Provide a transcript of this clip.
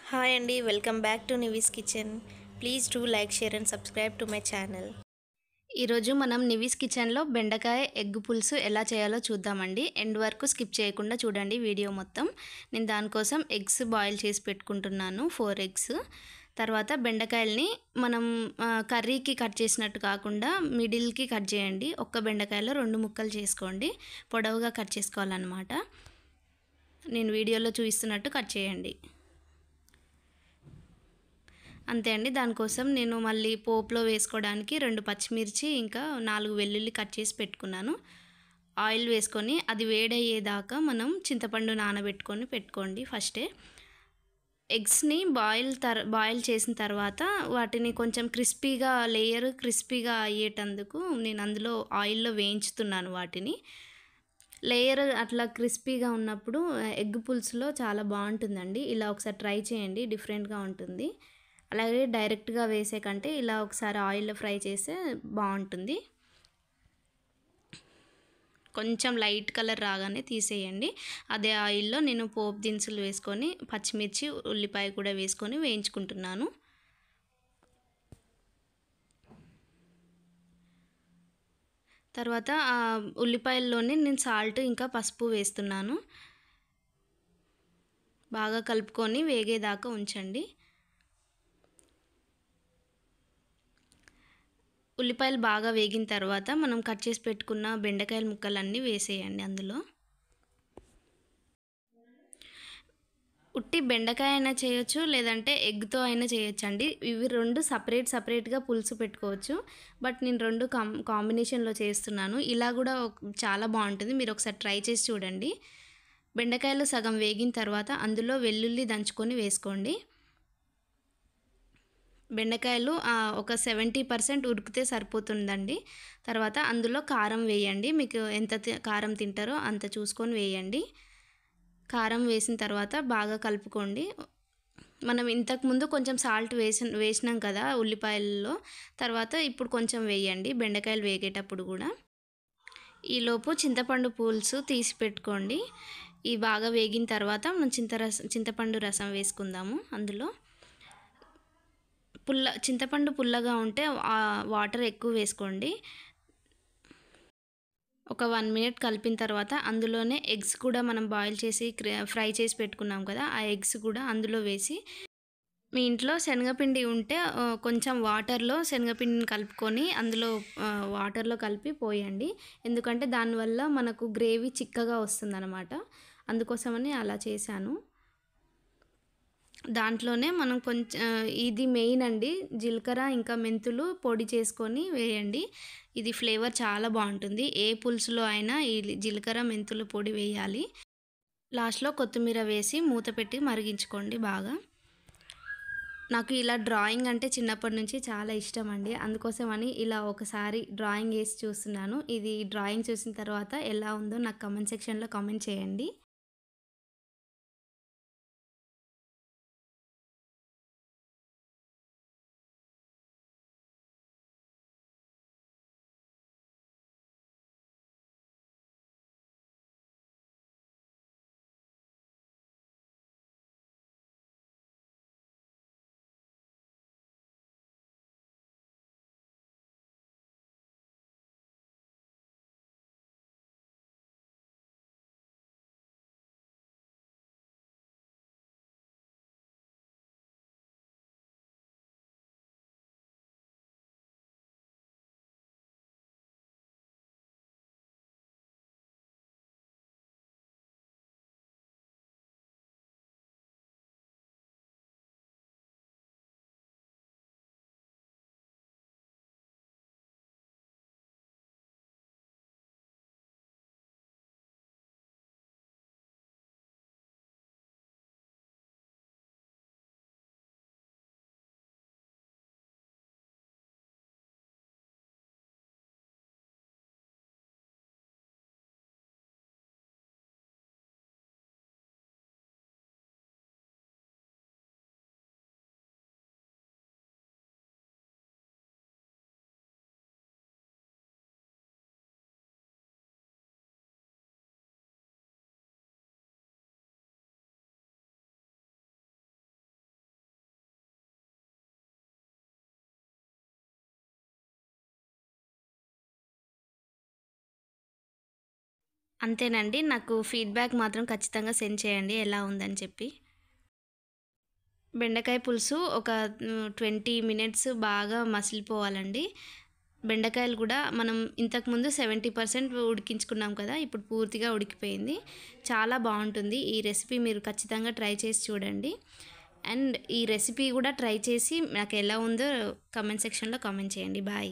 Hi అండి, welcome back to Nivi's kitchen. Please do like, share and subscribe to my channel. ఈరోజు మనం నివీస్ కిచెన్లో బెండకాయ ఎగ్ పులుసు ఎలా చేయాలో చూద్దామండి. ఎండ్ వరకు స్కిప్ చేయకుండా చూడండి వీడియో మొత్తం. నేను దానికోసం ఎగ్స్ బాయిల్ చేసి పెట్టుకుంటున్నాను, 4 ఎగ్స్. తర్వాత బెండకాయల్ని మనం కర్రీకి కట్ చేసినట్టు కాకుండా మిడిల్కి కట్ చేయండి. ఒక్క బెండకాయలో 2 ముక్కలు చేసుకోండి, పొడవుగా కట్ చేసుకోవాలన్నమాట. నేను వీడియోలో చూపిస్తున్నట్టు కట్ చేయండి. అంతే అండి. దానికోసం నేను మళ్ళీ పోపులో వేసుకోవడానికి 2 పచ్చిమిర్చి ఇంకా 4 వెల్లుల్లి కట్ చేసి పెట్టుకున్నాను. ఆయిల్ వేసుకొని అది వేడయ్యేదాకా మనం చింతపండు నానబెట్టుకొని పెట్టుకోండి ఫస్టే. ఎగ్స్ని బాయిల్ చేసిన తర్వాత వాటిని కొంచెం లేయర్ క్రిస్పీగా అయ్యేటందుకు నేను అందులో ఆయిల్లో వేయించుతున్నాను వాటిని. లేయర్ అట్లా క్రిస్పీగా ఉన్నప్పుడు ఎగ్ పులుసులో చాలా బాగుంటుందండి. ఇలా ఒకసారి ట్రై చేయండి, డిఫరెంట్గా ఉంటుంది. అలాగే డైరెక్ట్గా వేసే కంటే ఇలా ఒకసారి ఆయిల్లో ఫ్రై చేస్తే బాగుంటుంది. కొంచెం లైట్ కలర్ రాగానే తీసేయండి. అదే ఆయిల్లో నేను పోపు దినుసులు వేసుకొని పచ్చిమిర్చి ఉల్లిపాయ కూడా వేసుకొని వేయించుకుంటున్నాను. తర్వాత ఉల్లిపాయల్లోనే నేను సాల్ట్ ఇంకా పసుపు వేస్తున్నాను. బాగా కలుపుకొని వేగేదాకా ఉంచండి. ఉల్లిపాయలు బాగా వేగిన తర్వాత మనం కట్ చేసి పెట్టుకున్న బెండకాయల ముక్కలన్నీ వేసేయండి అందులో. ఉట్టి బెండకాయ అయినా చేయొచ్చు, లేదంటే ఎగ్తో అయినా చేయొచ్చండి. ఇవి 2 సపరేట్గా పులుసు పెట్టుకోవచ్చు. బట్ నేను 2 కాంబినేషన్లో చేస్తున్నాను. ఇలా కూడా చాలా బాగుంటుంది, మీరు ఒకసారి ట్రై చేసి చూడండి. బెండకాయలు సగం వేగిన తర్వాత అందులో వెల్లుల్లి దంచుకొని వేసుకోండి. బెండకాయలు ఒక 70% ఉడికితే సరిపోతుందండి. తర్వాత అందులో కారం వేయండి. మీకు ఎంత కారం తింటారో అంత చూసుకొని వేయండి. కారం వేసిన తర్వాత బాగా కలుపుకోండి. మనం ఇంతకుముందు కొంచెం సాల్ట్ వేసినాం కదా ఉల్లిపాయల్లో, తర్వాత ఇప్పుడు కొంచెం వేయండి బెండకాయలు వేగేటప్పుడు కూడా. ఈలోపు చింతపండు పులుసు తీసి పెట్టుకోండి. ఈ బాగా వేగిన తర్వాత మనం చింతపండు రసం వేసుకుందాము. అందులో చింతపండు పుల్లగా ఉంటే వాటర్ ఎక్కువ వేసుకోండి. ఒక 1 మినిట్ కలిపిన తర్వాత అందులోనే ఎగ్స్ కూడా మనం బాయిల్ చేసి ఫ్రై చేసి పెట్టుకున్నాం కదా, ఆ ఎగ్స్ కూడా అందులో వేసి, మీ ఇంట్లో శనగపిండి ఉంటే కొంచెం వాటర్లో శనగపిండిని కలుపుకొని అందులో వాటర్లో కలిపి పోయండి. ఎందుకంటే దానివల్ల మనకు గ్రేవీ చిక్కగా వస్తుందన్నమాట. అందుకోసమని అలా చేశాను. దాంట్లోనే మనం కొంచెం ఇది మెయిన్ అండి, జీలకర్ర ఇంకా మెంతులు పొడి చేసుకొని వేయండి. ఇది ఫ్లేవర్ చాలా బాగుంటుంది. ఏ పులుసులో అయినా ఈ జీలకర్ర మెంతులు పొడి వేయాలి. లాస్ట్లో కొత్తిమీర వేసి మూత పెట్టి మరిగించుకోండి బాగా. నాకు ఇలా డ్రాయింగ్ అంటే చిన్నప్పటి నుంచి చాలా ఇష్టం అండి. అందుకోసమని ఇలా ఒకసారి డ్రాయింగ్ వేసి చూస్తున్నాను. ఇది డ్రాయింగ్ చూసిన తర్వాత ఎలా ఉందో నాకు కామెంట్ సెక్షన్లో కామెంట్ చేయండి. అంతేనండి. నాకు ఫీడ్‌బ్యాక్ మాత్రం ఖచ్చితంగా సెండ్ చేయండి ఎలా ఉందని చెప్పి. బెండకాయ పులుసు ఒక 20 మినిట్స్ బాగా మసిలిపోవాలండి. బెండకాయలు గూడా మనం ఇంతకుముందు 70% ఉడికించుకున్నాం కదా! ఇప్పుడు పూర్తిగా ఉడికిపోయింది. చాలా బావుంటుంది. ఈ రెసిపీ మీరు ఖచ్చితంగా ట్రై చేసి చూడండి. అండ్ ఈ రెసిపీ గూడా ట్రై చేసి నాకెలా ఉందో కామెంట్ సెక్షన్‌లో కామెంట్ చేయండి. బాయ్.